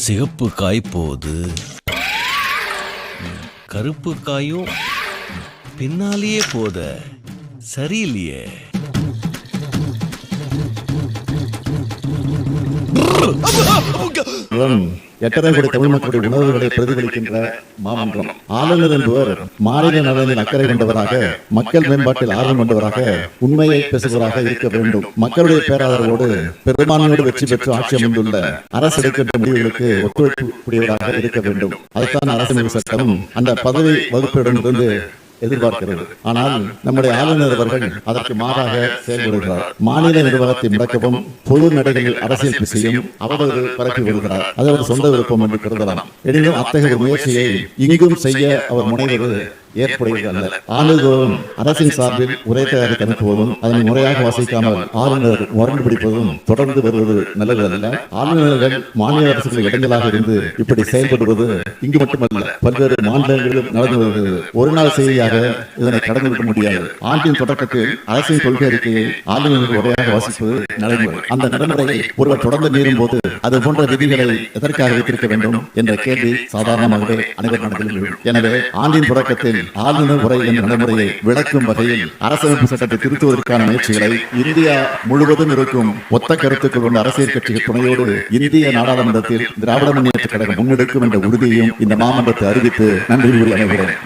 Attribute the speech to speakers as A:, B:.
A: சிகப்பு காய் போகுது, கருப்பு காயும் பின்னாலேயே போத சரியில்லையே.
B: எட்டரை கோடி தமிழ் மக்களுடைய உணர்வுகளை பிரதிபலிக்கின்ற மாமன்றம். ஆளுநர் என்பவர் மாநில நலனில் அக்கறை கொண்டவராக, மக்கள் மேம்பாட்டில் ஆர்வம் கொண்டவராக, உண்மையை பேசுவதாக இருக்க வேண்டும். மக்களுடைய பேராதரவோடு பெரும்பான்மையோடு வெற்றி பெற்று ஆட்சி அமைந்துள்ள அரசு எடுக்கின்ற முடிவுகளுக்கு ஒத்துழைப்புடையவராக இருக்க வேண்டும். அதுதான் அரசியல் சட்டம் அந்த பதவி வகுப்பிடமிருந்து எதிர்பார்க்கிறது. ஆனால் நம்முடைய ஆளுநர் அவர்கள் அதற்கு மாறாக செயல்படுகிறார். மாநில நிர்வாகத்தை முடக்கவும், பொது நடைகளில் அரசியல் பேசியும் அவதூறு பரப்பி வருகிறார். அது அவர் சொந்த விருப்பம் என்று கருதலாம். எனினும் அத்தகைய முயற்சியை இங்கும் செய்ய அவர் முனைவது ஏற்புடையது அல்ல. ஆண்டுதோறும் அரசின் சார்பில் உரை தயாரித்து அனுப்புவதும் அதனை முறையாக வாசிக்காமல் ஆளுநர் முரண்டு பிடிப்பதும் தொடர்ந்து வருவது நல்லது அல்ல. ஆளுநர்கள் மாநில அரசுகள் இடைஞ்சலாக இருந்து இப்படி செயல்படுவது இங்கு மட்டுமல்ல, பல்வேறு மாநிலங்களிலும் நடந்து வருகிறது. ஒரு நாள் செய்தியாக இதனை கடந்துவிட முடியாது. ஆண்டின் தொடக்கத்தில் அரசின் கொள்கை அறிக்கையை ஆளுநர்கள் முறையாக வாசிப்பது நடைமுறை. அந்த நடைமுறையை ஒருவர் தொடர்ந்து மீறும் போது அது போன்ற விதிகளை எதற்காக வைத்திருக்க வேண்டும் என்ற கேள்வி சாதாரணமாகவே அனைவர் மனதிலும் எழும். எனவே ஆண்டின் தொடக்கத்தில் ஆளுநர் உரை என்ற நடைமுறையை விளக்கும் வகையில் அரசமைப்பு சட்டத்தை திருத்துவதற்கான முயற்சிகளை இந்தியா முழுவதும் இருக்கும் ஒத்த கருத்துக்கள் கொண்ட அரசியல் கட்சிகள் துணையோடு இந்திய நாடாளுமன்றத்தில் திராவிட முன்னேற்ற கழகம் முன்னெடுக்கும் என்ற உறுதியையும் இந்த மாமன்றத்தை அறிவித்து நன்றி கூறி அமைகிறேன்.